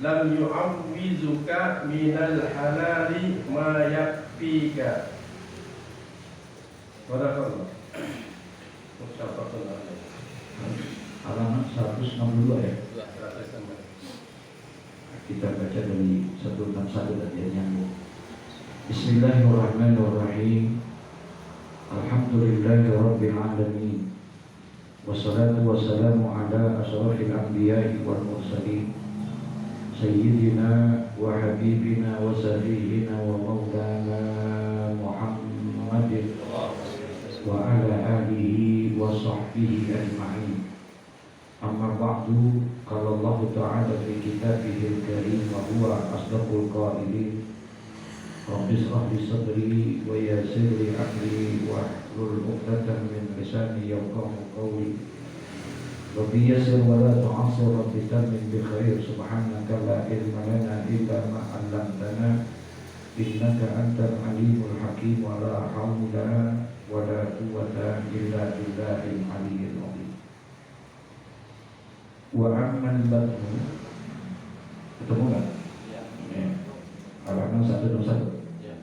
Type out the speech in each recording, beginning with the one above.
lam yu'awwizuka minal halali ma yakfika. Barakallah. Musyafaqullah. Halaman 162 ya. Kita baca dari 161 dan yang nyambung. Bismillahirrahmanirrahim. Alhamdulillahirabbil alamin. Wassalatu wassalamu ala asyrafil anbiya'i wal mursalin. Sayyidina wa habibina wa safihina wa maulana Muhammadin wa ala alihi wa sahbihi ajma'in. Amma ba'du, qala Allah ta'ala fi kitabihil karim wa huwa asdaqul qailin. Rabbi shrah li sadri wa yassir li amri wa hlul 'uqdatam min lisani yafqahu qawli. Rabbi yassir wa la tu'assir, Rabbi tammin bi khair. Subhanaka la ilma lana illa ma 'allamtana innaka antal alimul hakim. Wa la haula wa la quwwata illa billahil aliyyil azim. Wa amman batnu, ketemu nggak? Ya. Halaman 121. Ya.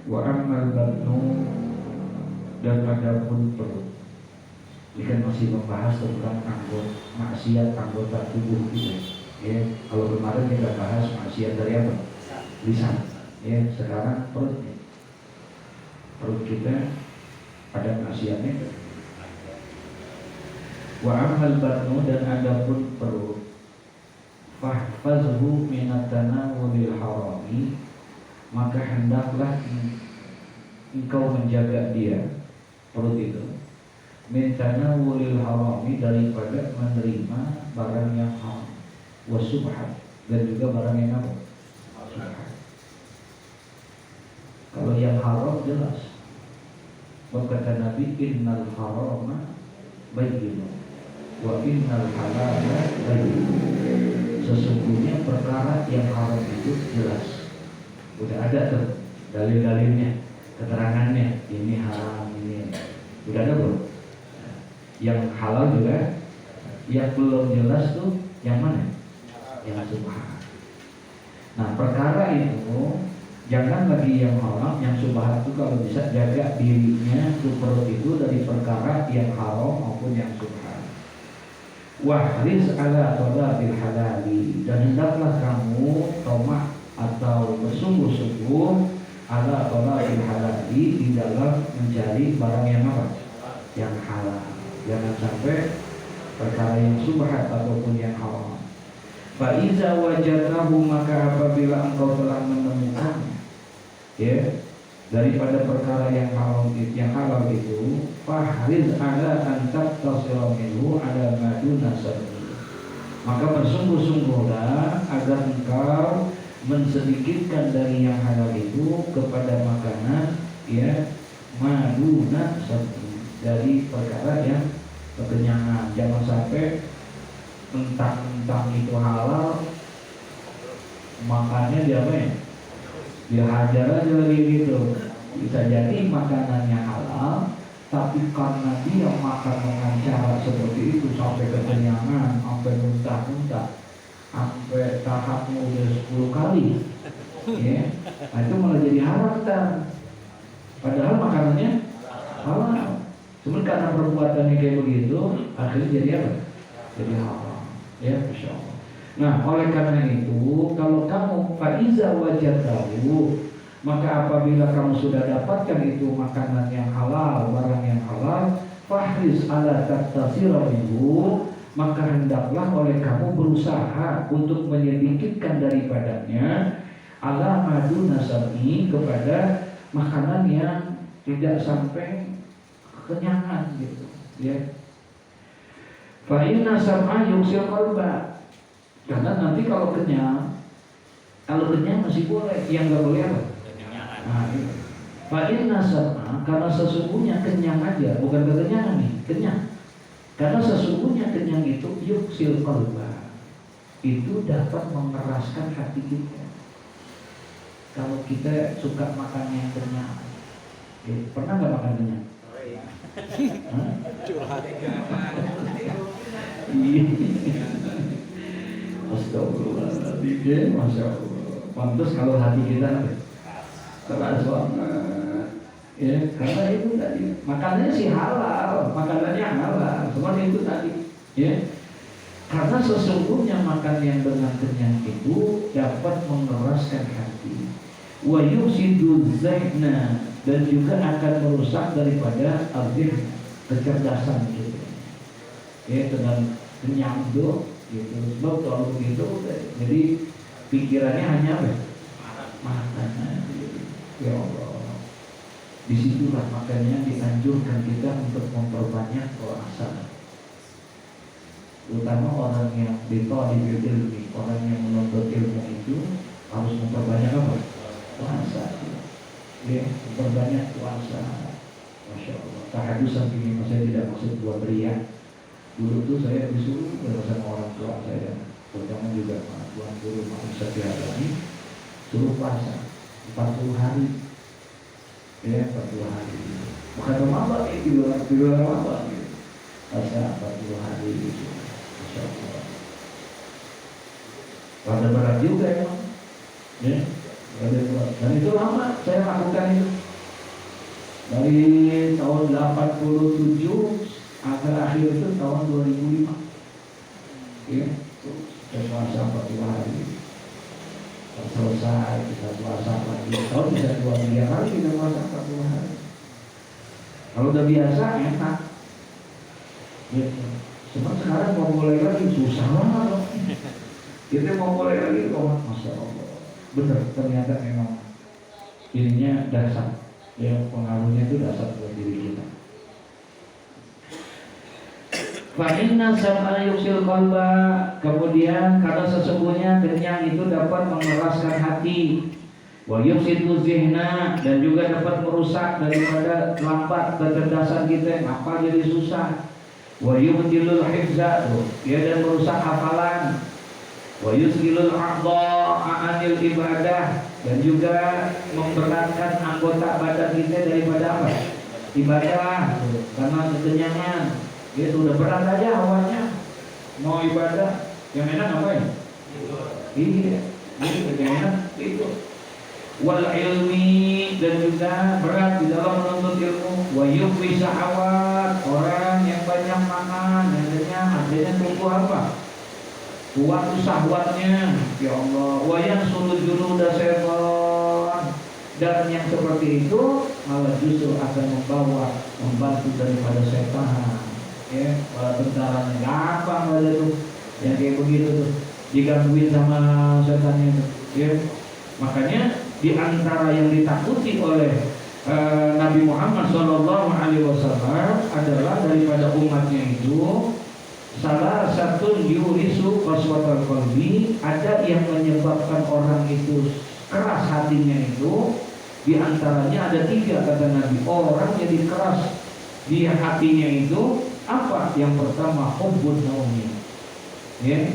Wa amman batnu, dan adapun perut. Ini kan masih membahas tentang maksiat anggota tubuh kita. Ya, kalau kemarin kita bahas maksiat dari apa? Lisan. Ya, sekarang perutnya. Perut kita ada maksiatnya. Wa amal batnu, dan adapun perut, fahfazhu minat tanawulil harami, maka hendaklah engkau menjaga dia, perut itu, min tanawulil harami, daripada menerima barang yang haram, wasubhat, dan juga barang yang apa? Subhat. Kalau yang haram jelas, kata Nabi, innal harama bayyinun wa innal halala bayyin. Sesungguhnya perkara yang haram itu jelas, udah ada tuh dalil-dalilnya, keterangannya, ini haram, ini udah ada belum? Yang halal juga. Yang belum jelas tuh yang mana? Yang subhat. Nah, perkara itu jangan lagi yang haram, yang subhat itu kalau bisa jaga dirinya, perut itu, dari perkara yang haram maupun yang subhat. Wahris ala talabil halali, dan hendaklah kamu tamak atau bersungguh-sungguh ala talabil halali, di dalam mencari barang yang apa? Yang halal. Jangan sampai perkara yang subhat ataupun yang haram. Fa iza wajadnahu, maka apabila engkau telah menemukan, ya, daripada perkara yang halal itu, fahriz ala antak tasiraminhu ala maduna sabri, maka bersungguh-sungguhlah agar engkau mensedikitkan dari yang halal itu kepada makanan, ya, maduna sabri, dari perkara yang kekenyangan. Jangan sampai mentang-mentang itu halal, makannya dia apa ya? Dia hajar aja lagi gitu. Bisa jadi makanannya halal, tapi karena dia makan dengan cara seperti itu sampai kekenyangan, sampai muntah-muntah, sampai tahapnya udah 10 kali, ya, nah itu malah jadi haram kan. Padahal makanannya halal, cuma karena perbuatannya kayak begitu, akhirnya jadi apa? Jadi haram, ya, Masya Allah. Nah, oleh karena itu, kalau kamu faiza wajadahu, maka apabila kamu sudah dapatkan itu makanan yang halal, barang yang halal, fahris ala taktasira minhu, maka hendaklah oleh kamu berusaha untuk menyedikitkan daripadanya, ala maduna sab'i, kepada makanan yang tidak sampai kekenyangan gitu, ya. Fa inna sam'a yusil qalba, karena nanti kalau kenyang masih boleh, yang nggak boleh apa? Kekenyangan. Nah, itu. Fa inna sam'a, karena sesungguhnya kenyang aja, bukan kekenyangan nih, kenyang. Karena sesungguhnya kenyang itu yuksil qalba, itu dapat mengeraskan hati kita. Kalau kita suka makan yang kenyang, pernah nggak makan kenyang? Curhat. Astagfirullahaladzim, ya, Masya Allah. Pantas kalau hati kita keras banget, ya, karena itu tadi makanannya sih halal, makanannya halal, semua itu tadi, ya. Karena sesungguhnya makan yang dengan kenyang itu dapat mengeraskan hati. Wa yusidu zihna, dan juga akan merusak daripada azim, kecerdasan gitu. Ya, dengan kenyang itu, gitu. Sebab kalau begitu, jadi pikirannya hanya apa? Makanan. Gitu. Ya Allah. Disitulah makanya dianjurkan kita untuk memperbanyak puasa. Terutama orang yang ditolib ilmi, orang yang menuntut ilmu itu harus memperbanyak apa? Puasa. Ya, memperbanyak puasa. Masya Allah. Tahajud samping ini saya tidak maksud buat riak. Dulu tuh saya disuruh bersama orang tua saya, terutama juga tuan guru Maksud ini suruh puasa 40 hari. Ya, 40 hari. Bukan Ramadan itu, di luar Ramadan gitu. Puasa 40 hari gitu. Masya Allah. Pada berat juga emang, ya. Dan itu lama saya lakukan itu. Dari tahun 87 akhir itu tahun 2005. Ya, saya puasa 40 hari. Selesai kita puasa lagi. Tahun bisa 2-3 kali kita puasa 40 hari. Kalau udah biasa enak. Ya. Cuma sekarang mau mulai lagi susah banget. Kita mau mulai lagi kok, Masya Allah. Benar, ternyata memang ininya dasar. Ya, pengaruhnya itu dasar buat diri kita. Fa'inna sam'a yuksil qalba, kemudian karena sesungguhnya kenyang itu dapat mengeraskan hati. Wa yufsidu zihna, dan juga dapat merusak daripada lambat kecerdasan kita, apa jadi susah. Wa yubtilul hifza, ya, dan merusak hafalan. Wa yusgilul a'dha anil ibadah, dan juga memberatkan anggota badan kita daripada apa? Ibadah, karena kekenyangan. Ya sudah berat aja awalnya mau ibadah, yang enak apa ya? Iya, yang enak itu. Wal ilmi, dan juga berat di dalam menuntut ilmu. Wa yuqwi syahawat, orang yang banyak makan, artinya tumbuh apa? Kuat syahwatnya, ya Allah. Wa yansulu junuda syaitan, dan yang seperti itu malah justru akan membantu daripada setan. Ya, tentaranya gampang aja tuh, yang kayak begitu tuh, digangguin sama setannya tuh. Ya, makanya di antara yang ditakuti oleh Nabi Muhammad SAW adalah daripada umatnya itu salah satu yurisu qaswatal qalbi, ada yang menyebabkan orang itu keras hatinya itu. Di antaranya ada 3 kata Nabi, orang jadi keras di hatinya itu. Apa? Yang pertama, hubbun naumi, ya,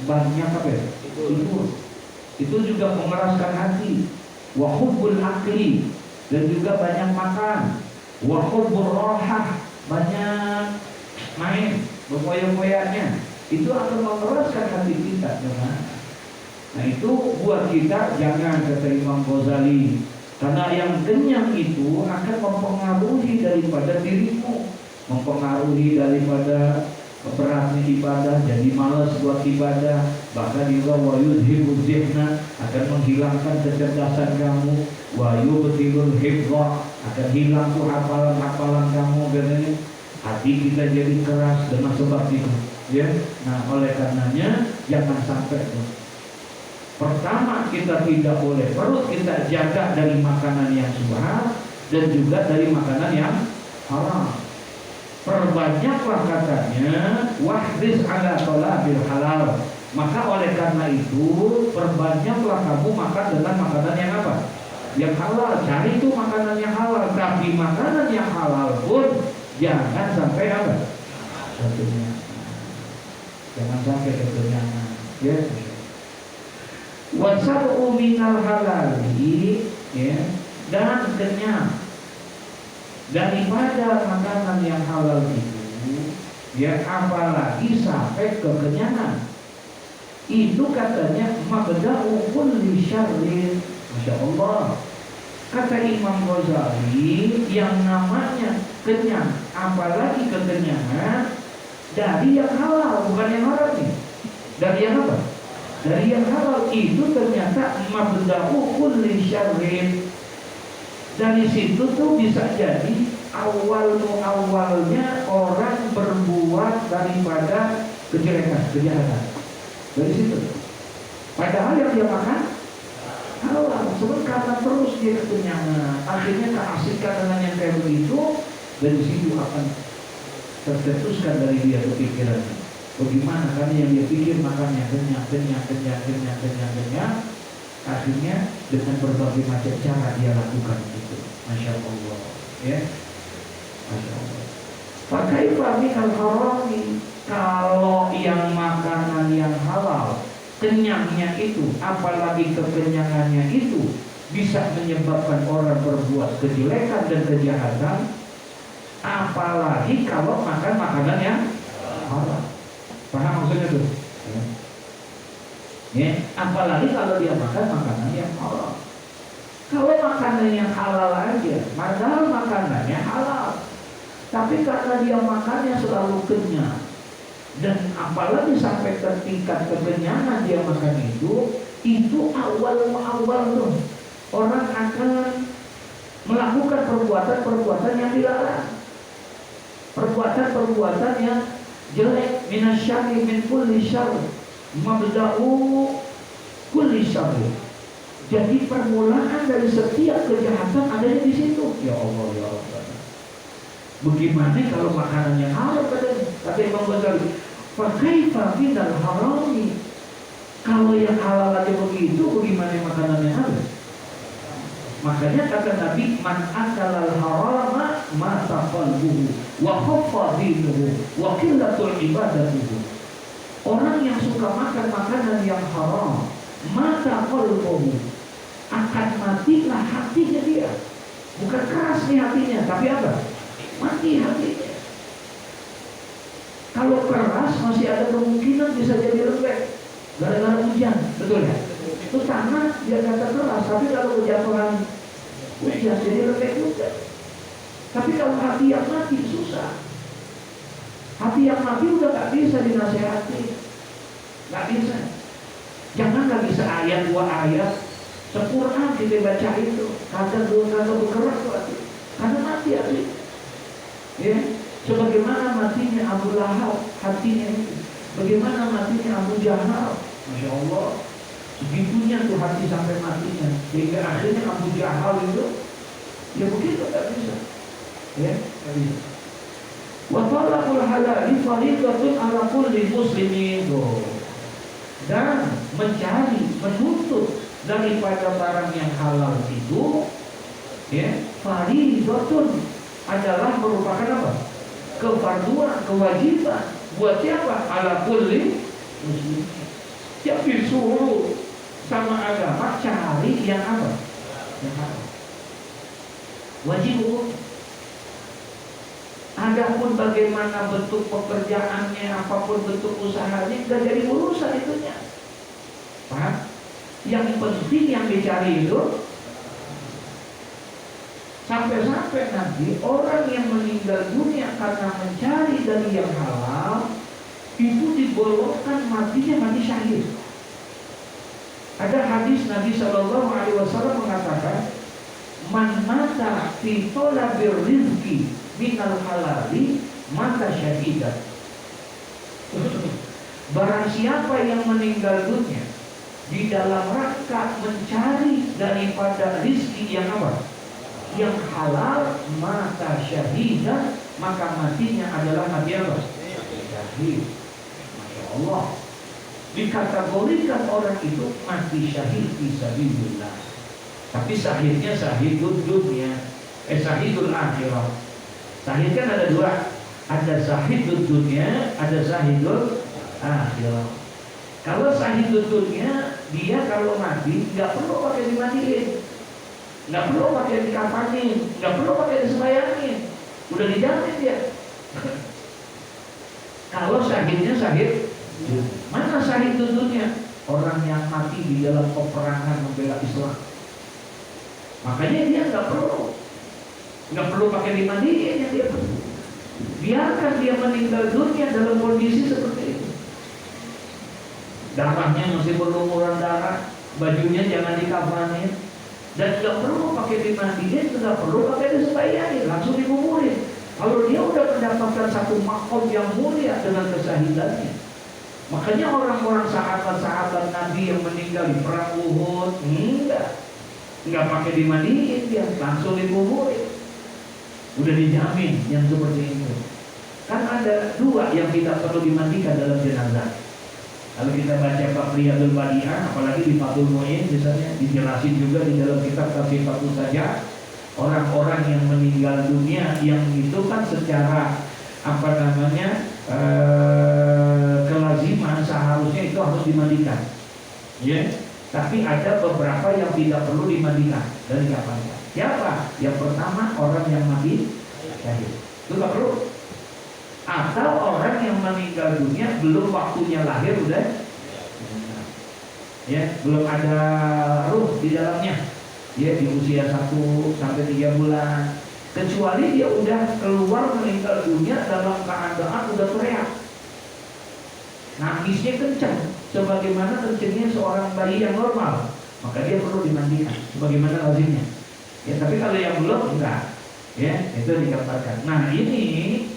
banyak apa ya? Itu juga mengeraskan hati. Wa hubbul akli, dan juga banyak makan. Wa hubbur rohah, banyak main, berfoya-foyanya. Itu akan mengeraskan hati kita, jangan. Nah itu buat kita jangan, kata Imam Ghazali, karena yang kenyang itu akan mempengaruhi daripada dirimu, mempengaruhi daripada beratnya ibadah, jadi malas buat ibadah. Bahkan juga wa yudhibu zihna, akan menghilangkan kecerdasan kamu. Wa yubtilul hifdha, akan hilang tuh hafalan-hafalan kamu. Katanya hati kita jadi keras dengan sebab itu, ya. Nah oleh karenanya jangan sampai tuh. Pertama, kita tidak boleh, perut kita jaga dari makanan yang subhat dan juga dari makanan yang haram. Perbanyaklah katanya wahriz ala talabil halal. Maka oleh karena itu perbanyaklah kamu makan dengan makanan yang apa? Yang halal. Cari itu makanan yang halal. Tapi makanan yang halal pun jangan sampai apa? Kekenyangan. Jangan sampai kekenyangan. Ya. Wasabu minal halali, ya, dan kenyang daripada makanan yang halal itu, ya, apalagi sampai kekenyangan. Itu katanya mabda'u kulli syarrin. Masya Allah. Kata Imam Ghazali, yang namanya kenyang, apalagi kekenyangan, dari yang halal, bukan yang haram nih. Dari yang apa? Dari yang halal itu ternyata mabda'u kulli syarrin. Dari situ tuh bisa jadi awalnya orang berbuat daripada kejelekan, kejahatan. Dari situ. Padahal yang dia makan halal. Sebab karena terus dia kekenyangan, akhirnya keasikan dengan yang kayak begitu, dari situ akan tercetuskan dari dia kepikirannya. Bagaimana karena yang dia pikir makannya kenyang, akhirnya dengan berbagai macam cara dia lakukan itu. Masya Allah, ya. Masya Allah. Pakai minal harami, kalau yang makanan yang halal, kenyangnya itu, apalagi kekenyangannya itu bisa menyebabkan orang berbuat kejelekan dan kejahatan, apalagi kalau makan makanan yang halal. Paham maksudnya tuh? Ya, apalagi kalau dia makan makanan yang halal. Kalau makanan yang halal aja, padahal makanannya halal, tapi karena dia makannya selalu kenyang, dan apalagi sampai ke tingkat kekenyangan dia makan itu awal tuh orang akan melakukan perbuatan yang dilarang, perbuatan yang jelek, minasyari min kulli syarr, mabda'u kulli syarr. Jadi permulaan dari setiap kejahatan adanya di situ. Ya Allah, ya Allah. Bagaimana kalau makanan yang halal kata Imam Ghazali? Fakaifa minal harami? Kalau yang halal aja begitu, bagaimana makanan yang halal? Makanya kata Nabi, man akalal harama mata qalbuhu wa khaffa dinuhu wa qillatul ibadatuhu. Orang yang suka makan makanan yang haram, mata qalbuhu, akan matilah hatinya dia. Bukan keras nih hatinya, tapi apa? Mati hatinya. Kalau keras masih ada kemungkinan bisa jadi lembek gara-gara hujan, betul ya? Itu tanah dia kata keras, tapi kalau kejatuhan hujan jadi lembek juga. Tapi kalau hati yang mati susah. Hati yang mati udah gak bisa dinasehati, gak bisa. Jangan lagi seayat dua ayat Al-Quran kita baca itu, kagak bergerak tuh hati, karena mati hati. Ya, sebagaimana matinya Abu Lahab hatinya itu, bagaimana matinya Abu Jahal, Masya Allah, segitunya tuh hati sampai matinya, sehingga akhirnya Abu Jahal itu, ya begitu tak bisa, ya tak bisa. Wa talaqul halali fardhatun ala kulli muslimin, dan mencari, menuntut daripada barang yang halal itu, ya, fardhatun adalah merupakan apa? Kefarduan, kewajiban buat siapa? Ala kulli muslim. Yang disuruh sama agama cari yang apa? Yang halal. Wajib hukum. Adapun bagaimana bentuk pekerjaannya, apapun bentuk usahanya, nggak jadi urusan itunya. Paham? Yang penting yang dicari itu, sampai-sampai nanti orang yang meninggal dunia karena mencari dari yang halal itu digolongkan matinya mati syahid. Ada hadis Nabi Shallallahu Alaihi Wasallam mengatakan, man mata fi thalabir rizqi minal halali mata syahidah. Barang siapa yang meninggal dunia di dalam rangka mencari daripada rizki yang apa? Yang halal, mata syahidah, maka matinya adalah mati apa? Syahid. Masya Allah. Dikategorikan orang itu mati syahid fisabilillah. Tapi syahidnya syahidul dunia, syahidul akhirat. Syahid kan ada dua, ada syahidul dunia, ada syahidul akhirat. Kalau syahidul dunia, dia kalau mati nggak perlu pakai dimandiin, nggak perlu pakai dikafanin, nggak perlu pakai disembayangin, udah dijamin dia. Kalau syahidnya syahid Mana syahid dunia? Orang yang mati di dalam peperangan membela Islam. Makanya dia nggak perlu pakai dimandiin ya dia. Biarkan dia meninggal dunia dalam kondisi seperti itu. Darahnya masih berlumuran darah, bajunya jangan dikafanin, dan nggak perlu pakai dimandiin, nggak perlu pakai disembahyangin, langsung dikuburin. Kalau dia udah mendapatkan satu makom yang mulia dengan kesahidannya. Makanya orang-orang sahabat-sahabat Nabi yang meninggal di perang Uhud nggak pakai dimandiin, dia langsung dikuburin. Udah dijamin yang seperti itu. Kan ada dua yang tidak perlu dimandikan dalam jenazah. Kalau kita baca Fathul Badi'ah, apalagi di Fathul Mu'in misalnya, dijelasin juga di dalam kitab Tafsir Fathul saja, orang-orang yang meninggal dunia yang itu kan secara kelaziman seharusnya itu harus dimandikan, ya. Tapi ada beberapa yang tidak perlu dimandikan dan dikafankan. Siapa? Yang pertama orang yang mati syahid, itu nggak perlu. Atau orang yang meninggal dunia belum waktunya lahir udah, ya, belum ada ruh di dalamnya, ya, di usia 1 sampai 3 bulan. Kecuali dia udah keluar meninggal dunia dalam keadaan udah teriak, nangisnya kencang, sebagaimana kencangnya seorang bayi yang normal, maka dia perlu dimandikan, sebagaimana lazimnya. Ya, tapi kalau yang belum enggak, ya, itu dikatakan. Nah, ini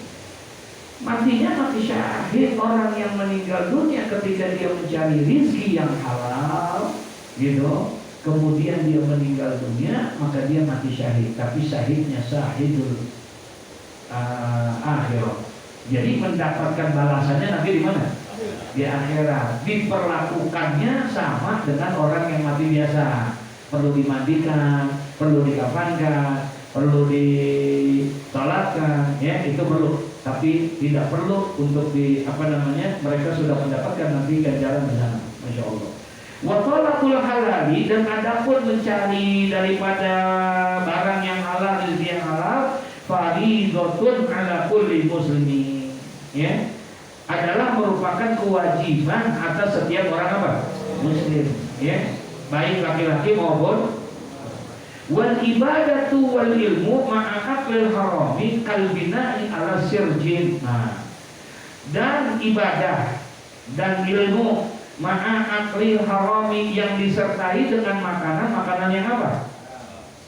matinya mati syahid orang yang meninggal dunia ketika dia mencari rizki yang halal, gitu. Kemudian dia meninggal dunia, maka dia mati syahid. Tapi syahidnya syahidul akhirat. Jadi mendapatkan balasannya nanti di mana? Di akhirat. Diperlakukannya sama dengan orang yang mati biasa. Perlu dimandikan, perlu dikafankan, perlu disolatkan, ya, itu perlu. Tapi tidak perlu untuk mereka sudah mendapatkan nanti ganjaran di sana. Masya Allah. Wa talaqul halali, dan adapun mencari daripada barang yang halal, rezeki yang halal, fardhatun ala kulli muslimin, ya, adalah merupakan kewajiban atas setiap orang muslim, ya, baik laki-laki maupun. Wal ibadatu wal ilmu ma'aqil harami kal bina'i ala sirjin. Nah, dan ibadah dan ilmu ma'aqil harami yang disertai dengan makanan yang apa?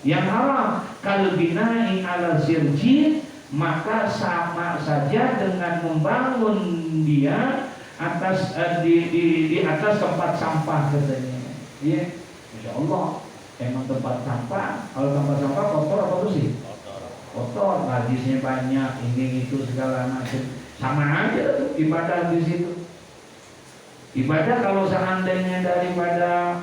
Yang haram. Kal bina'i ala sirjin, maka sama saja dengan membangun dia atas di atas tempat sampah katanya. Ya, Masya Allah. Emang tempat sampah, kalau tempat sampah kotor apa bersih? Kotor, najisnya banyak, ini itu segala macam. Sama aja tuh ibadah di situ. Ibadah kalau seandainya daripada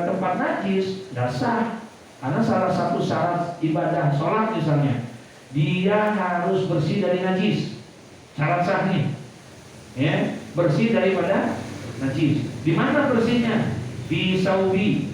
tempat najis, nggak sah. Karena salah satu syarat ibadah sholat misalnya, dia harus bersih dari najis. Syarat sahnya, ya, bersih daripada najis. Di mana bersihnya? Di saubi,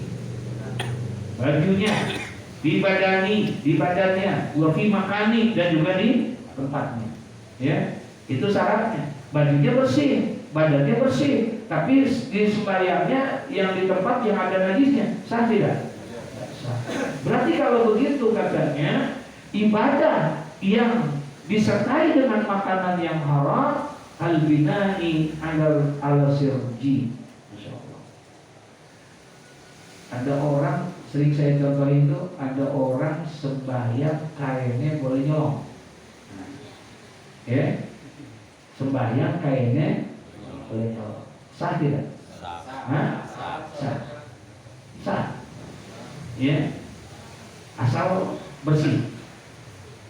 bajunya, di badannya, wa fi makani, dan juga di tempatnya. Ya, itu syaratnya. Bajunya bersih, badannya bersih, tapi di sembahyangnya yang di tempat yang ada najisnya, sah tidak? Sah. Berarti kalau begitu katanya, ibadah yang disertai dengan makanan yang haram, al-bina'i ala sirji. Masya Allah. Ada orang, sering saya contohin itu, ada orang sembahyang kainnya boleh nyolong, ya, sembahyang kainnya boleh nyolong, sah tidak? Sah. Sah, ya, asal bersih,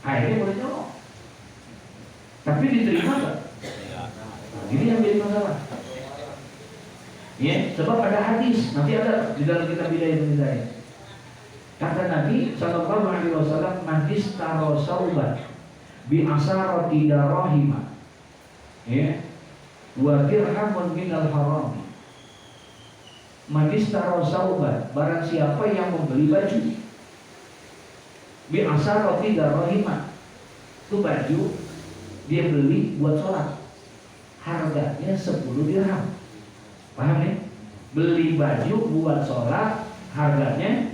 kainnya boleh nyolong, tapi diterima nggak? Nah, ini yang jadi masalah. Ya, sebab ada hadis, nanti ada di dalam kitab Bidayah. Kata Nabi sallallahu alaihi wasallam, "Man istara sauban bi asarati darahima, ya, wa dirhamun minal haram." Man istara sauban, barang siapa yang membeli baju bi asarati darahima, itu baju dia beli buat sholat, harganya 10 dirham. Paham nih? Beli baju buat sholat harganya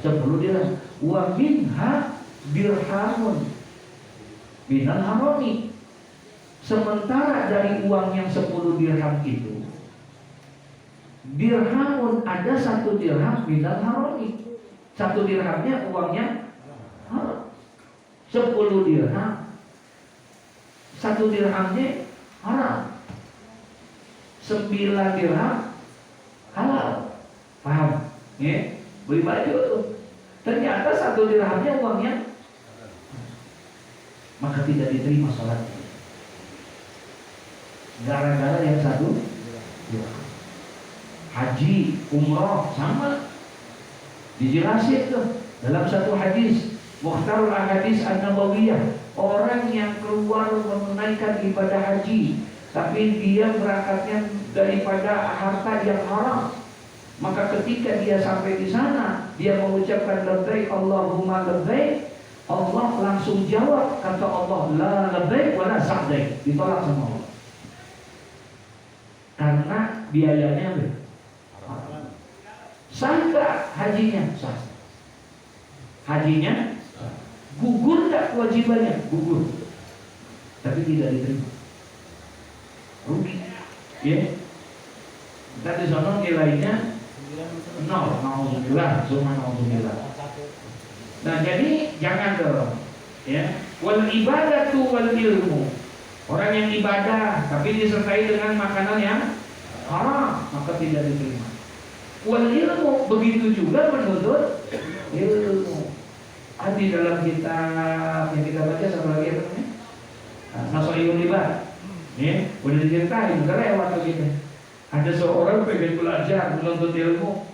10 dirham. Wa minha dirhamun minal harami. Sementara dari uang yang 10 dirham itu, dirhamun ada 1 dirham minal harami. 1 dirhamnya uangnya haram. 10 dirham, 1 dirhamnya haram. 9 dirham halal. Paham? Ya? Beli baju tuh. Ternyata 1 dirhamnya uangnya, maka tidak diterima sholatnya. Gara-gara yang 1 dirham. Haji, umroh sama. Dijelasin tuh dalam satu hadis, Mukhtarul Ahadits An-Nabawiyah, orang yang keluar menunaikan ibadah haji tapi dia berangkatnya daripada harta yang haram, maka ketika dia sampai di sana, dia mengucapkan labbaik Allahumma labbaik, Allah langsung jawab, kata Allah, la labbaik wa la sa'daik, ditolak sama Allah. Karena biayanya haram. Sah nggak hajinya? Sah. Hajinya gugur nggak kewajibannya? Gugur. Tapi tidak diterima. Rugi. Ya. Kita di sana nilainya 0, nauzubillah, summa nauzubillah. Nah, jadi jangan dorong. Ya. Wal ibadatu wal ilmu. Orang yang ibadah tapi disertai dengan makanan yang haram, maka tidak diterima. Wal ilmu, begitu juga menuntut ilmu. Di dalam kitab yang kita baca satu lagi apa namanya? Nasoiyun Libat. Ya, udah diceritain, udah lewat begitu. Ada seorang pengen belajar menuntut ilmu.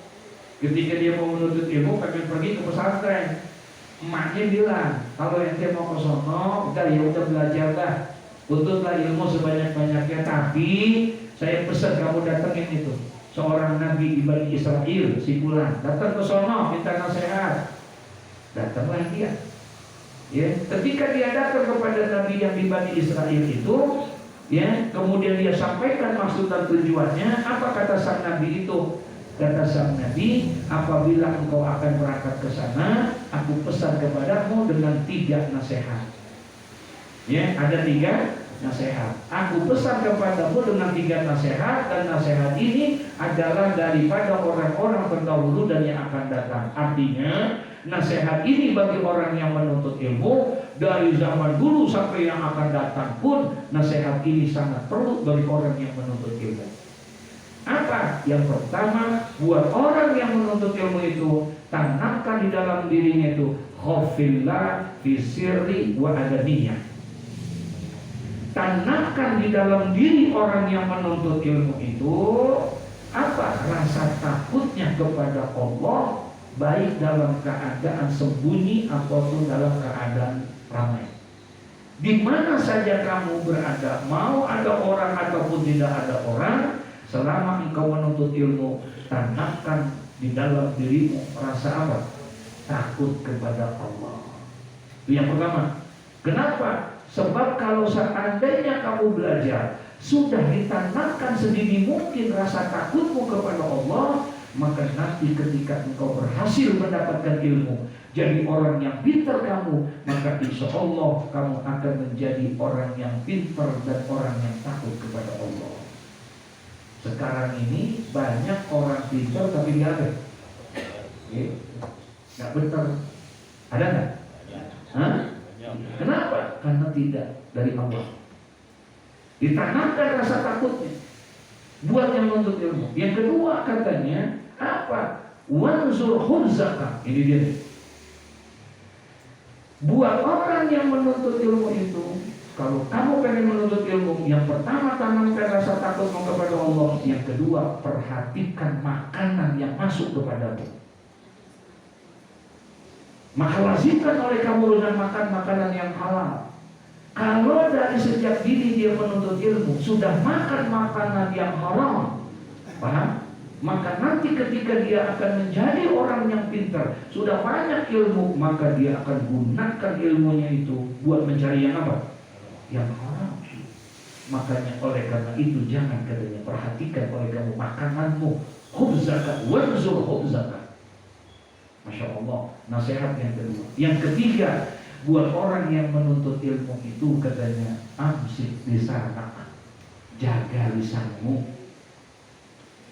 Ketika dia mau menuntut ilmu, pengen pergi ke pesantren. Emaknya bilang, kalau ente mau ke sono, udah ya udah belajar dah. Tuntutlah ilmu sebanyak-banyaknya, tapi saya pesan kamu datengin itu seorang nabi di Bani Israel, si Fulan, datang ke sono minta nasihat. Datanglah dia. Ya, ketika dia datang kepada nabi yang di Bani Israel itu, ya, kemudian dia sampaikan maksud dan tujuannya. Apa kata sang nabi itu? Kata sang nabi, apabila engkau akan berangkat ke sana, aku pesan kepadamu dengan 3 nasihat. Ya, ada 3 nasihat. Aku pesan kepadamu dengan 3 nasihat, dan nasihat ini adalah daripada orang-orang terdahulu dan yang akan datang. Artinya, nasihat ini bagi orang yang menuntut ilmu dari zaman dulu sampai yang akan datang pun, nasihat ini sangat perlu bagi orang yang menuntut ilmu. Apa? Yang pertama, buat orang yang menuntut ilmu itu, tanamkan di dalam dirinya itu khofillah fi sirri wa adaniyah. Tanamkan di dalam diri orang yang menuntut ilmu itu apa? Rasa takutnya kepada Allah, baik dalam keadaan sembunyi ataupun dalam keadaan ramai. Di mana saja kamu berada, mau ada orang ataupun tidak ada orang, selama engkau menuntut ilmu, tanamkan di dalam dirimu rasa apa? Takut kepada Allah. Itu yang pertama. Kenapa? Sebab kalau seandainya kamu belajar, sudah ditanamkan sedini mungkin rasa takutmu kepada Allah, maka nanti ketika engkau berhasil mendapatkan ilmu, jadi orang yang pintar kamu, maka insya Allah kamu akan menjadi orang yang pintar dan orang yang takut kepada Allah. Sekarang ini banyak orang pintar tapi nggak ada, nggak benar. Ada nggak? Hah? Kenapa? Karena tidak dari Allah. Ditanamkan rasa takutnya buat yang menuntut ilmu. Yang kedua katanya apa? Wanzur khubzaka. Ini dia. Buat orang yang menuntut ilmu itu, kalau kamu pengen menuntut ilmu, yang pertama tanamkan rasa takutmu kepada Allah. Yang kedua, perhatikan makanan yang masuk kepadamu. Maka lazimkan oleh kamu dengan makan makanan yang halal. Kalau dari sejak dini dia menuntut ilmu sudah makan makanan yang haram, paham? Maka nanti ketika dia akan menjadi orang yang pintar, sudah banyak ilmu, maka dia akan gunakan ilmunya itu buat mencari yang apa? Yang haram. Makanya oleh karena itu jangan katanya perhatikan oleh kamu makananmu, khubzaka warzul khubzaka. Masya Allah, nasihat yang kedua. Yang ketiga, buat orang yang menuntut ilmu itu katanya amsik lisanak, jaga lisanmu.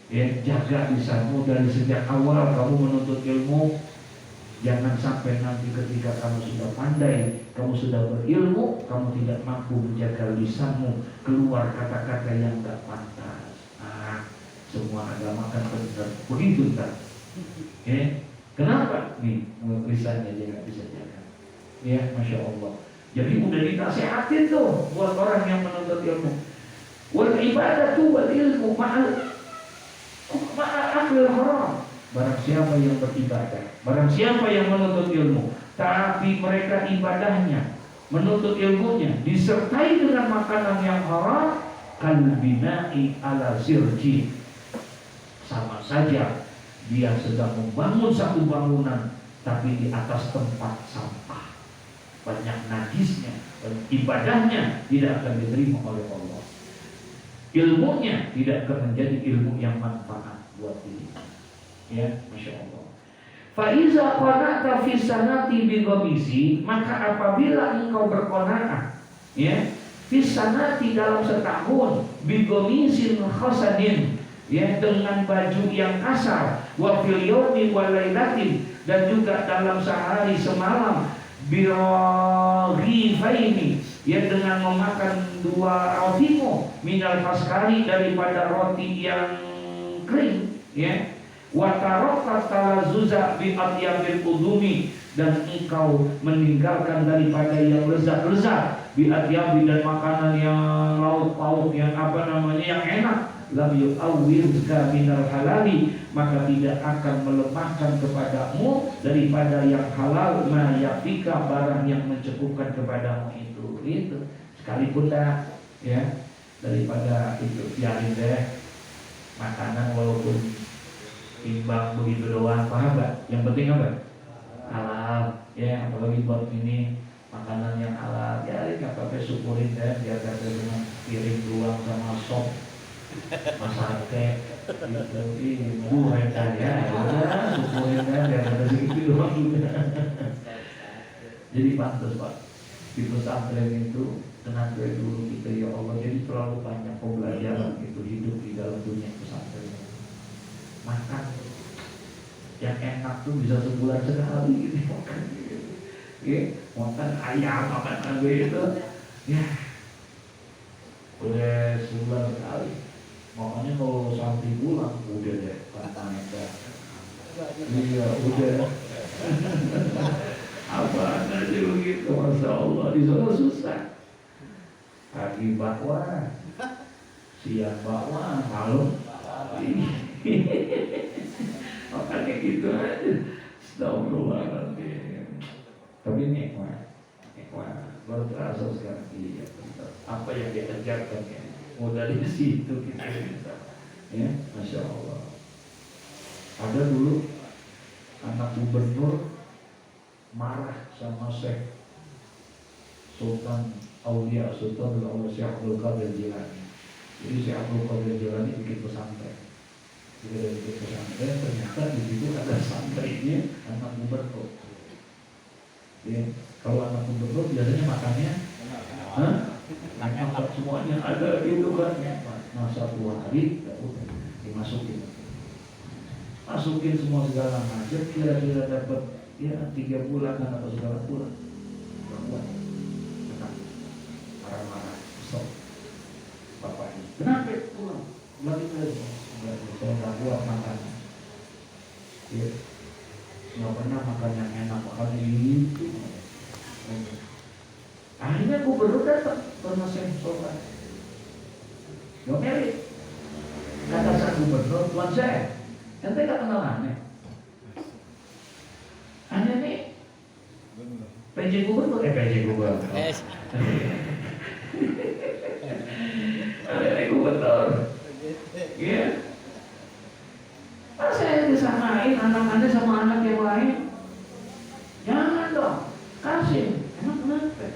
Ya, jaga lisanmu dari sejak awal kamu menuntut ilmu. Jangan sampai nanti ketika kamu sudah pandai, kamu sudah berilmu, kamu tidak mampu menjaga lisanmu, keluar kata-kata yang gak pantas. Semua agama kan benar begitu kan? Ya, kenapa? Nih, lisannya dia gak bisa jaga. Ya, Masya Allah. Jadi udah dinasihatin tuh buat orang yang menuntut ilmu. Wal ibadatu wal ilmu ma'al haram. Barang siapa yang beribadah, barang siapa yang menuntut ilmu, tapi mereka ibadahnya, menuntut ilmunya disertai dengan makanan yang haram, kalbina'i ala sirji, sama saja dia sedang membangun satu bangunan tapi di atas tempat sampah, banyak najisnya, dan ibadahnya tidak akan diterima oleh Allah. Ilmunya tidak akan menjadi ilmu yang manfaat buat dirinya. Ya, Masya Allah. Faiza qana'ta fi sanati bi ghamisi, maka apabila engkau berqanaah, ya, fi sanati dalam setahun, bi ghamisin khasanin, ya, dengan baju yang kasar, wa fil yaumi wal lailatin, dan juga dalam sehari semalam, bi ghifaini, ya, dengan memakan 2 rotimu, minal faskari, daripada roti yang kering, ya, wa tarakta talazuza bi atyabil udumi, dan engkau meninggalkan daripada yang lezat-lezat, bi atyabi, dan makanan yang lauk-lauk yang yang enak, lam yu'awwizka minal halali, maka tidak akan melemahkan kepadamu daripada yang halal, ma yakfika, barang yang mencukupkan kepadamu itu sekalipun dah, ya, daripada itu biarin deh makanan walaupun timbang begitu doang, paham gak? Yang penting apa? Halal, ya, apalagi buat ini makanan yang halal, ya, gak apa-apa, syukurin deh, biar gak dengan piring doang sama sop masake gitu, ibu hebat ya, syukurin deh, biar ada segitu doang juga. Jadi pantas Pak, di pesantren itu tenaga dulu kita, ya Allah, jadi terlalu banyak pembelajaran itu hidup di dalam dunia pesantren. Makan yang enak tuh bisa sebulan sekali gitu, makan gitu. Ya, makan ayam, makan apa itu, ya, boleh sebulan sekali. Makanya kalau sampai pulang udah deh katanya dah, iya udah. Apa aja begitu, Masya Allah, di sana susah. Pagi bakwan, siang bakwan, malam makanya gitu aja. Astagfirullahaladzim. Tapi nikmat baru terasa sekarang. Iya, apa yang diajarkan ya, mudah di situ kita bisa. Ya, Masya Allah. Ada dulu anak gubernur marah sama Syekh Sultan Aulia, Sultan Syekh Abdul Qadir Jilani. Jadi Syekh Abdul Qadir Jilani bikin pesantren. Jadi bikin pesantren, ternyata di situ ada santrinya anak gubernur. Ya, kalau anak gubernur biasanya makannya, makan semuanya ada gitu kan. Nah, satu hari dimasukin semua segala macam, kira-kira dapat ya 3 bulan atau segala bulan. Marah-marah, stop. Bapaknya, kenapa pulang? Lagi saya nggak buat makan. Ya, nggak pernah makan yang enak, makan itu. Akhirnya gubernur datang ke Syekh Sultan. Yomeri, kata sang gubernur, Tuan Syekh, ente nggak kenal aneh. Aneh nih, PJ gubernur. Aneh gubernur. Iya. Masa saya disamain anak Anda sama anak yang lain? Jangan dong, kasih. Emang kenapa?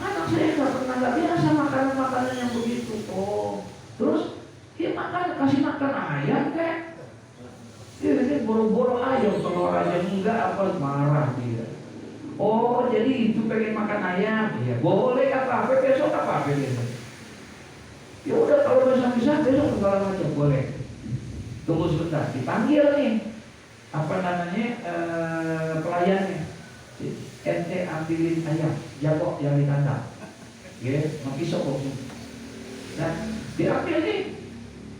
Anak saya nggak biasa makanan yang boro-boro ayam, telur aja enggak apa marah dia. Oh jadi itu pengen makan ayam, ya boleh apa besok apa besok. Ya udah kalau besok bisa besok segala macam boleh. Tunggu sebentar, dipanggil nih apa namanya pelayannya. Ente ambilin ayam, jabok yang di kandang, ya, pisau kok. Nah, diambil nih,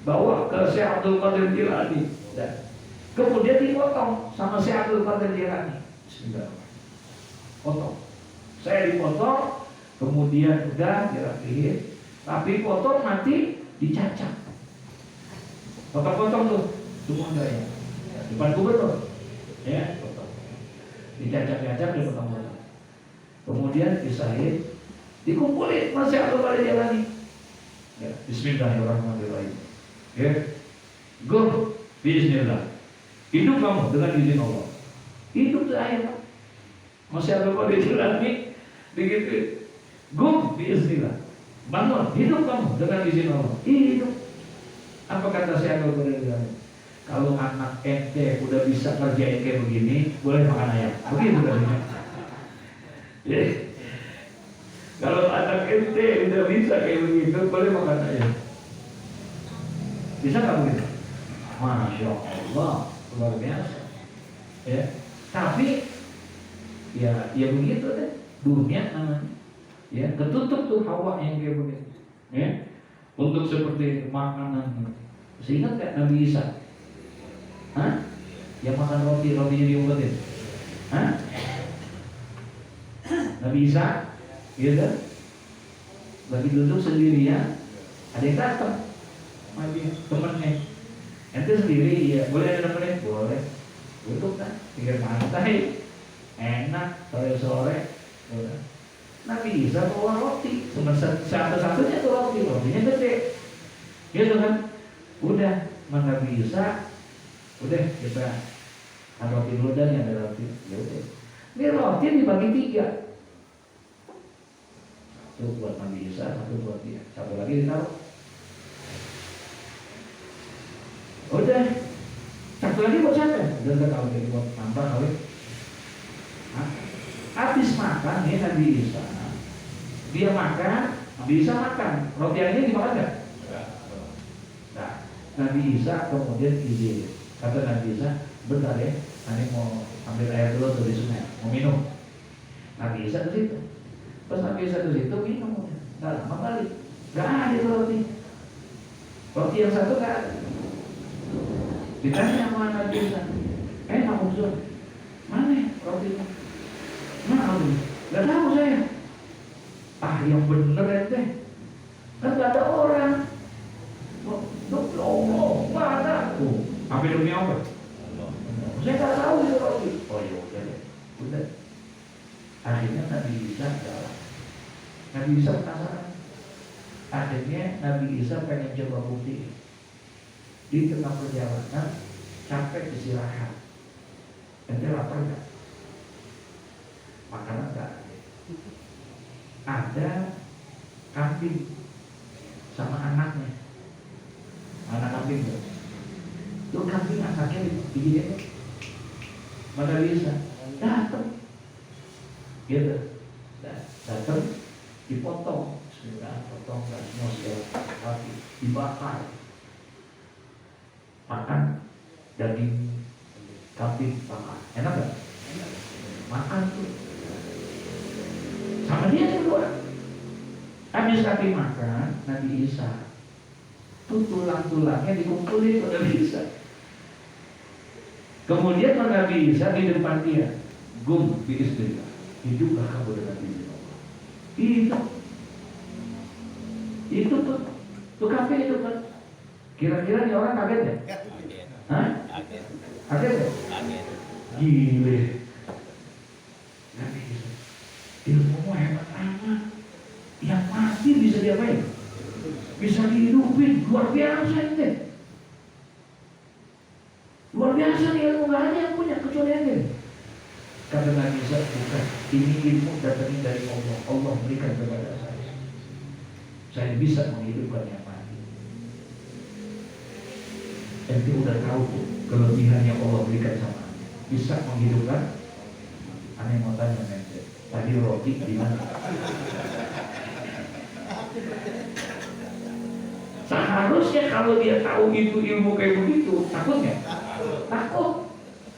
bawa ke Syekh Abdul Qadir Jilani. Dan kemudian dipotong sama Syekh Abdul Qadir Jilani. Bismillah. Potong. Saya dipotong, kemudian udah dirapihin, tapi potong nanti dicacat. Potong-potong tuh, semua enggak ya? Depan gubernur, ya, potong. Dicacat-cacat, dipotong-potong. Kemudian disahin, dikumpulin masih Abdul Qadir Jilani. Ya, Bismillahirrahmanirrahim. Ya, Gur, Bismillah. Hidup kamu dengan izin Allah. Hidup saya. Masih Abdul Qadir Jilani begitu. Gur, Bismillah. Bangun, hidup kamu dengan izin Allah. Hidup. Apa kata Syekh Abdul Qadir Jilani? Kalau anak ente udah bisa kerjain kayak begini, boleh makan ayam. Begitu katanya. Ya. Kalau anak ente udah bisa kayak begitu, boleh makan ayam. Bisa nggak begitu? Masya Allah, luar biasa. Ya, tapi ya begitu deh. Dunia namanya. Ya, ketutup tuh hawa yang kayak begitu. Ya, untuk seperti makanan. Seingat nggak Nabi Isa? Hah? Yang makan roti diumpetin? Hah? Nabi Isa, gitu? Lagi duduk sendirian, ada yang datang, temennya. Ente sendiri, ya boleh ada temennya? Boleh. Duduk kan, pinggir pantai, enak, sore-sore. Udah. Nabi Isa bawa roti, cuma satu-satunya tuh rotinya gede, gitu kan? Udah, Nabi Isa, udah kita roti dulu dan yang ada roti, ya udah. Ini roti dibagi 3. Satu buat Nabi Isa, satu buat dia, satu lagi ditaruh. Udah, satu lagi buat siapa? Udah kalau jadi buat nambah kali. Habis makan nih Nabi Isa, dia makan, Nabi Isa makan. Roti yang ini dimakan nggak? Nah, Nabi Isa kemudian izin. Kata Nabi Isa, bentar ya, nanti mau ambil air dulu tuh di sungai, mau minum. Nabi Isa ke situ. Pas Nabi Isa ke situ minum, nggak lama balik, nggak ada roti. Roti yang satu nggak ada. Ditanya sama Nabi Isa, Pak Uzur, mana rotinya? Mana kamu? Nggak tahu saya. Yang bener ente, kan nggak ada orang. Nggak ada. Apa demi apa? Saya nggak tahu itu roti. Oh iya, udah. Akhirnya Nabi Isa jalan. Nabi Isa penasaran. Akhirnya Nabi Isa pengen coba bukti. Di tengah perjalanan capek istirahat. Ente lapar nggak? Makanan nggak? Ada kambing sama anaknya. Anak kambing tuh. Tuh kambing anaknya begini. Maka bisa datang. Gitu. Datang dipotong. Sudah potong semua segala hati dibakar. Makan daging kambing bakar. Enak gak? Makan tuh. Sama dia berdua. Habis kambing makan, Nabi Isa tuh tulang-tulangnya dikumpulin ke Nabi Isa. Kemudian Nabi Isa di depan dia, Gum biiznillah, hiduplah kamu dengan izin Allah. Itu tuh kambing itu kan. Kira-kira nih orang kaget ya? Hah? Kaget ya? Gile. Nabi Isa, ilmu hebat amat. Yang mati bisa diapain? Bisa dihidupin, luar biasa ente. Luar biasa nih ilmu, gak ada yang punya kecuali ente. Kata Nabi Isa, bukan, ini ilmu datangnya dari Allah. Allah berikan kepada saya. Saya bisa menghidupkan yang mati. Ente udah tahu tuh kelebihan yang Allah berikan sama anda. Bisa menghidupkan. Aneh mau tanya nanti, tadi roti di mana? Seharusnya kalau dia tahu itu ilmu kayak begitu, takutnya? Takut.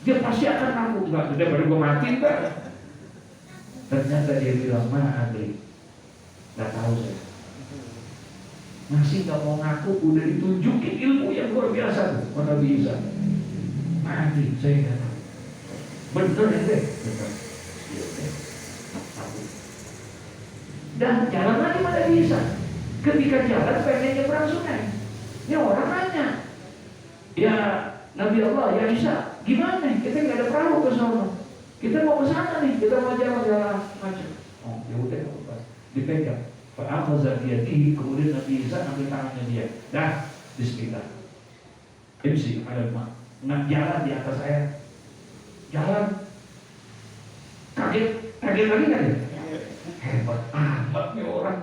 Dia pasti akan ngaku, enggak, daripada gue mati enggak. Ternyata dia bilang, mana Adri? Enggak tahu saya. Masih enggak mau ngaku, udah ditunjukin ilmu yang luar biasa tuh, mana bisa? Adri, saya enggak tahu. Bener ya deh? Bener. Dan jalan lagi mana bisa? Ketika jalan pengen nyebrang sungai, ini orang nanya, ya Nabi Allah, ya Isa, gimana? Kita nggak ada perahu ke sana, kita mau ke sana nih, kita mau jalan-jalan macam. Oh, ya udah apa? Dipegang. Pak Ahmad Ziyadi, kemudian Nabi Isa ambil tangannya dia. Dah, Bismillah. MC ada nggak jalan di atas saya, jalan. Kaget lagi kan? Hebat amat nih orang.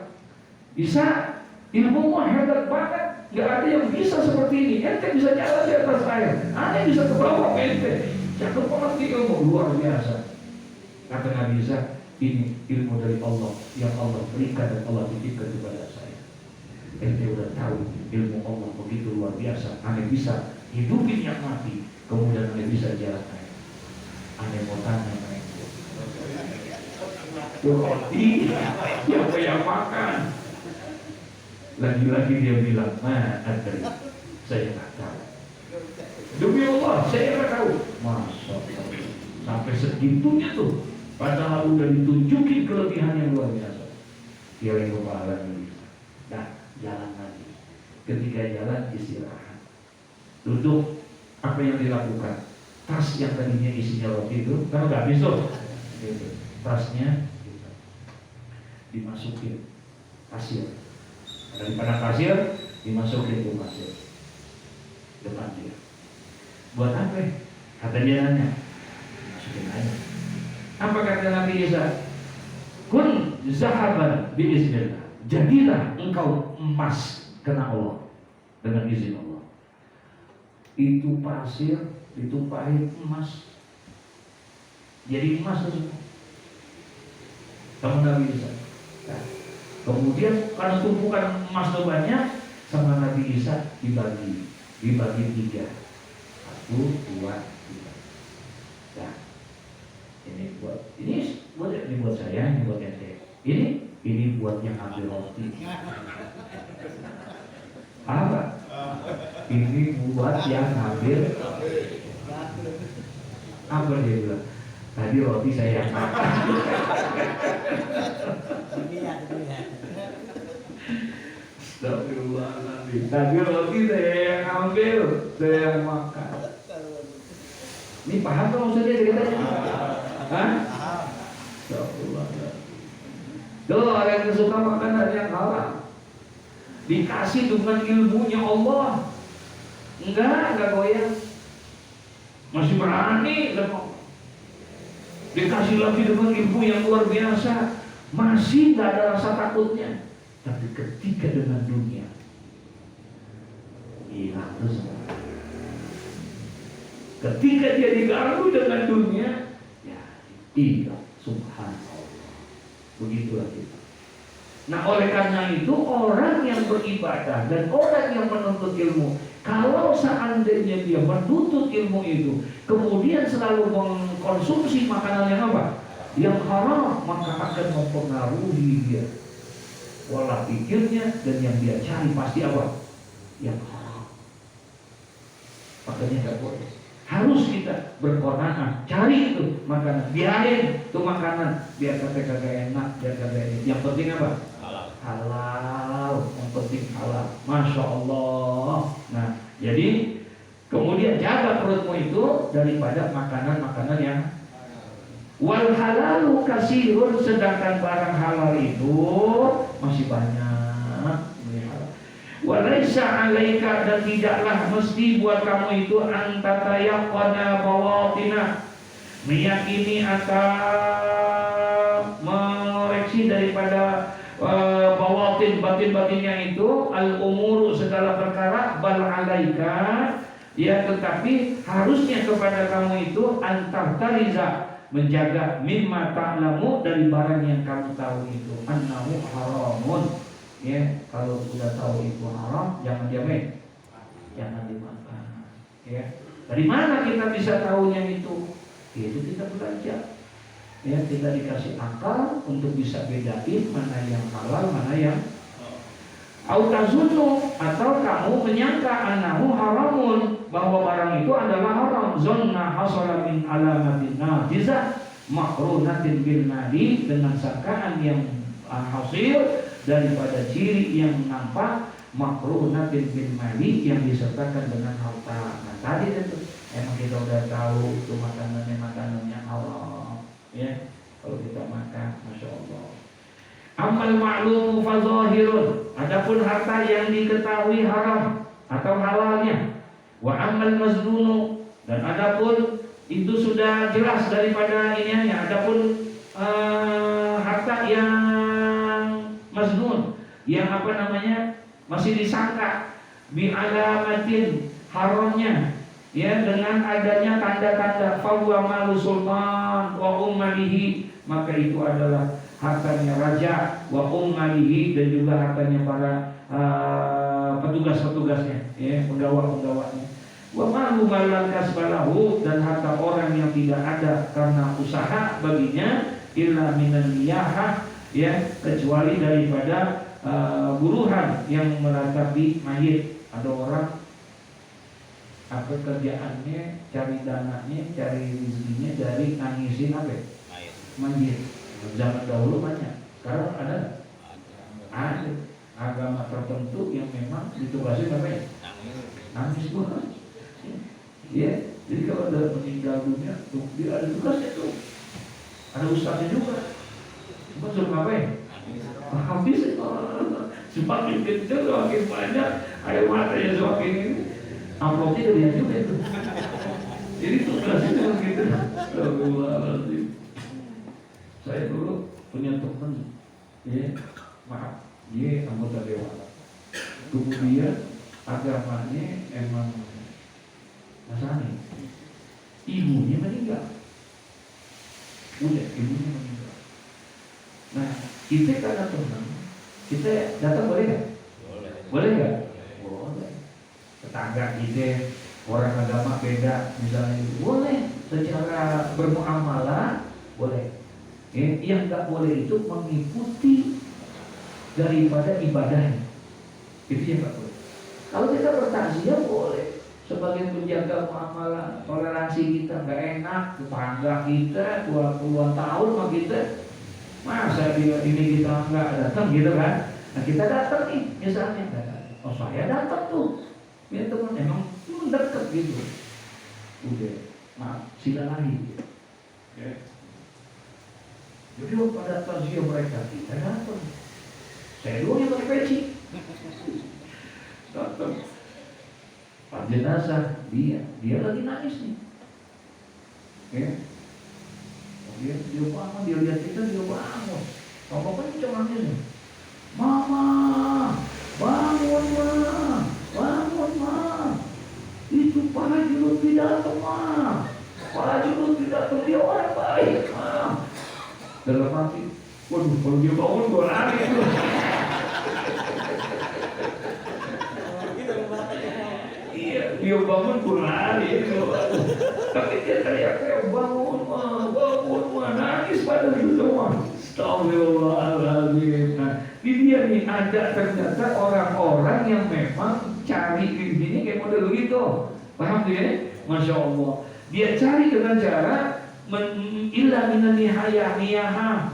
Bisa, ilmu hebat banget. Gak ada yang bisa seperti ini. Ente bisa jalan di atas air, ane bisa ke bawah ente. Cakep banget nih ilmu, luar biasa. Kata Nabi Isa, ini ilmu dari Allah yang Allah berikan dan Allah titipkan kepada saya. Ente udah tahu ilmu Allah begitu luar biasa. Ane bisa hidupin yang mati, kemudian ane bisa jalan air. Ane mau tanya mereka, roti siapa yang makan? Lagi-lagi dia bilang, Adri, saya nggak tahu. Demi Allah, saya nggak tahu. Masya Allah, sampai segitunya tuh. Padahal udah ditunjukin kelebihan yang luar biasa. Dia lagi kepala nih. Nah, jalan lagi. Ketika jalan istirahat, duduk. Apa yang dilakukan? Tas yang tadinya isinya roti itu, kalau nggak habis tuh, tasnya dimasukin pasir. Daripada pasir dimasukin ke pasir depan dia. Buat apa? Kata dia nanya, masukin aja. Apa kata Nabi Isa? Kun zahaban biiznillah. Jadilah engkau emas karena Allah, dengan izin Allah. Itu pasir ditumpahin emas, jadi emas semua. Kamu Nabi Isa. Nah, kemudian karena tumpukan emas banyak, sama Nabi Isa dibagi 3. 1, 2, 3. Nah, ini buat saya, ini buat ente. Ini buat yang ambil roti. Apa? Ini buat yang ambil. Apa dia bilang? Tadi roti saya yang makan. Astagfirullahaladzim. Tadi roti saya yang ambil, saya yang makan. Ini paham kan maksudnya ceritanya? Hah? Astagfirullahaladzim. Tuh orang yang suka makanan yang halal, dikasih dengan ilmunya Allah, enggak goyang, masih berani. Dikasih lagi dengan ilmu yang luar biasa, masih enggak ada rasa takutnya. Tapi ketika dengan dunia, hilang terus. Ketika dia diganggu dengan dunia, ya tidak, subhanallah. Begitulah kita. Nah, oleh karena itu orang yang beribadah dan orang yang menuntut ilmu, kalau seandainya dia menuntut ilmu itu, kemudian selalu mengkonsumsi makanan yang apa? Yang haram, maka akan mempengaruhi dia pola pikirnya, dan yang dia cari pasti apa? Yang haram. Makanya tidak boleh. Harus kita berqanaah, cari itu makanan, biarin itu makanan, biar kagak enak, biar kagak enak. Yang penting apa? Halal. Yang penting halal. Masya Allah. Nah, jadi kemudian jaga perutmu itu daripada makanan-makanan yang wal halalu kasirun, sedangkan barang halal itu masih banyak. Walaisa alaika, dan tidaklah mesti buat kamu itu antatayaqana bawatina, meyakini atau mengoreksi daripada batin-batinnya itu al umuru segala perkara, bal alaika, Ya, tetapi harusnya kepada kamu itu antar tariza, menjaga mimma ta'lamu, dari barang yang kamu tahu itu annahu haramun. Ya, kalau sudah tahu itu haram, jangan diamin, jangan dimakan. Ya, dari mana kita bisa tahunya itu? Itu kita belajar. Ya, kita dikasih akal untuk bisa bedain mana yang halal, mana yang autazunu, atau kamu menyangka annahu haramun, bahwa barang itu adalah haram. Zonna hasala min alamatin najizah makrunatin bil nadi, dengan sangkaan yang hasil daripada ciri yang nampak, makrunatin bil mali, yang disertakan dengan harta. Nah, tadi itu emang kita udah tahu itu makanannya haram. Ya, kalau kita makan, masya Allah. Amal ma'lumu fazahirun, adapun harta yang diketahui haram atau halalnya. Wa amal maznunu, dan adapun itu sudah jelas daripada ininya. Adapun harta yang maznun, yang apa namanya, masih disangka bi alamatin haramnya, ya, dengan adanya tanda-tanda, fahuwa malu sultan wa ummalihi, maka itu adalah hartanya raja, wa ummalihi, dan juga hartanya para petugas-petugasnya, ya, penggawa-penggawanya. Wa malu malan kasbalahu, dan harta orang yang tidak ada karena usaha baginya, illa minan niyahah, ya, kecuali daripada buruhan yang meratapi mayit. Ada orang apa kerjaannya, cari dananya, cari rezekinya dari nangisin apa? Mayit. Zaman dahulu banyak. Sekarang ada? Ada agama tertentu yang memang ditugasin apa ya? Nangis bukan? Ya, jadi kalau ada meninggal dunia, tuh dia ada tugasnya tuh. Ada ustaznya juga. Cuma suruh ngapain? Habis semakin kecil semakin banyak air matanya, semakin ini amplopnya dia juga itu. Jadi tugasnya begitu. Astagfirullahaladzim. Saya dulu punya teman, ya, maaf, dia anggota dewan. Kemudian agamanya emang Nasrani. Ibunya meninggal. Udah, ibunya meninggal. Nah, kita karena teman, kita datang boleh nggak? Boleh nggak? Boleh. Tetangga kita, orang agama beda, misalnya, boleh. Secara bermuamalah boleh. Yang nggak boleh itu mengikuti daripada ibadahnya. Itu yang nggak boleh. Kalau kita bertakziah boleh. Sebagai penjaga muamalah, toleransi kita. Nggak enak tetangga kita 20-an tahun sama kita, masa ini kita nggak datang gitu kan? Nah, kita datang nih misalnya, oh saya datang tuh, ya teman, emang dekat gitu. Udah, maaf, silaturahmi. Gitu. Okay. Jadi pada takziah mereka kita datang. Saya dulu yang pakai peci. Datang. Pak jenazah dia lagi nangis nih. Ya. Dia bangun, dia lihat kita, dia bangun. Bapak kan cuma nangis. Mama, bangun ma. Itu Pak Haji Lutfi datang ma. Pak Haji Lutfi datang, dia orang baik ma. Dalam hati, waduh, kalau dia bangun gue lari tuh. Iya, dia bangun gue lari itu. Tapi dia teriak bangun ma, nangis pada itu semua. Astagfirullahaladzim. Nah, di dia nih ada ternyata orang-orang yang memang cari ini kayak model begitu. Paham tuh ya? Masya Allah. Dia cari dengan cara illa minan niyaha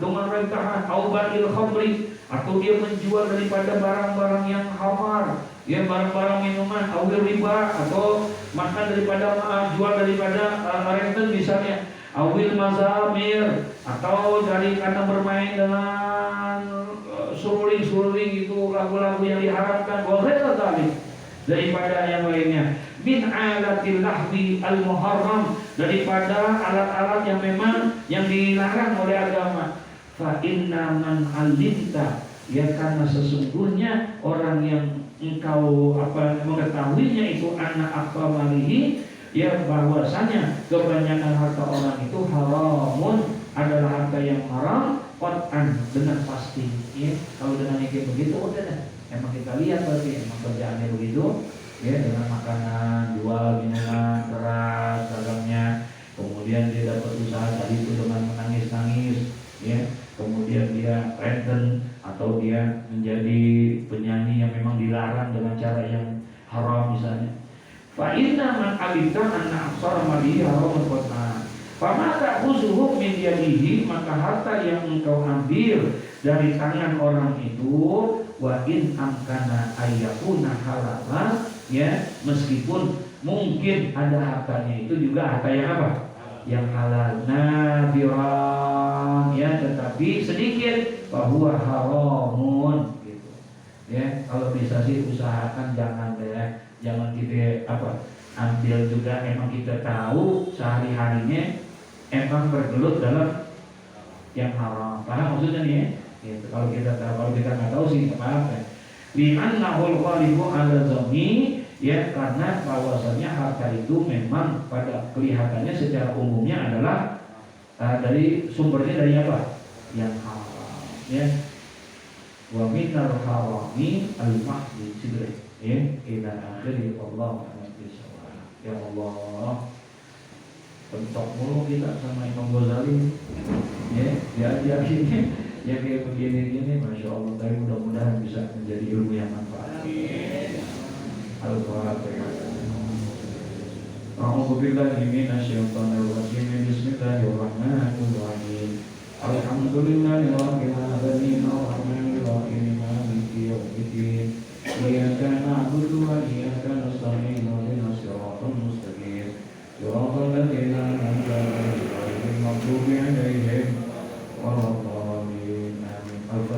dengan rentahan aubail khamri, atau dia menjual daripada barang-barang yang hamar, ya, barang-barang minuman, awil riba, atau makan daripada jual daripada renten misalnya, awil mazamir, atau dari karena bermain dengan suruling itu lagu-lagu yang diharamkan, boleh tadi daripada yang lainnya. Min alatil lahwi al muharram, daripada alat-alat yang memang yang dilarang oleh agama. Fa inna man alimta Ya karena sesungguhnya orang yang engkau mengetahuinya itu anak akal malihi, ya bahwasanya kebanyakan harta orang itu haramun, adalah harta yang haram qat'an, dengan pasti. Ya, kalau dengan kayak begitu udah deh. Emang kita lihat berarti emang kerjaannya begitu, ya, dengan makanan, jual minuman keras, dagangnya, kemudian dia dapat usaha tadi itu dengan menangis-nangis, ya, kemudian dia renten atau dia menjadi penyanyi yang memang dilarang dengan cara yang haram misalnya. Fa inna man alita anna aksara mali haramun qat'an. Fa maka khusuhum min yadihi, maka harta yang engkau ambil dari tangan orang itu, wa in amkana ayyakuna halalan, ya, meskipun mungkin ada hartanya itu juga harta yang apa? Yang halal, nadiran, ya, tetapi sedikit, bahwa haramun gitu. Ya, kalau bisa sih usahakan jangan kita ambil juga emang kita tahu sehari-harinya emang bergelut dalam yang haram. Paham maksudnya nih ya? Gitu. Kalau kita nggak tahu sih nggak apa-apa. Li'annahul ghalibu ala zanni, ya, karena bahwasanya harta itu memang pada kelihatannya secara umumnya adalah dari sumbernya dari apa? Yang haram, ya. Wa minal harami al-mahdi sidri, ya, ila akhiri. Allah bisawab. Ya Allah, pentok mulu kita sama Imam Ghazali, ya, diajar ini ya kayak begini-gini, masya Allah. Tapi mudah-mudahan bisa menjadi ilmu yang manfaat. Al-Fatihah. A'udzu billahi minasyaitonir rajim. Bismillahirrahmanirrahim. Alhamdulillahi rabbil alamin, arrahmanir rahim, maliki yaumiddin. Iyyaka na'budu wa iyyaka nasta'in, ihdinas siratal mustaqim. Siratal ladzina an'amta 'alaihim, ghairil maghdubi 'alaihim waladdallin.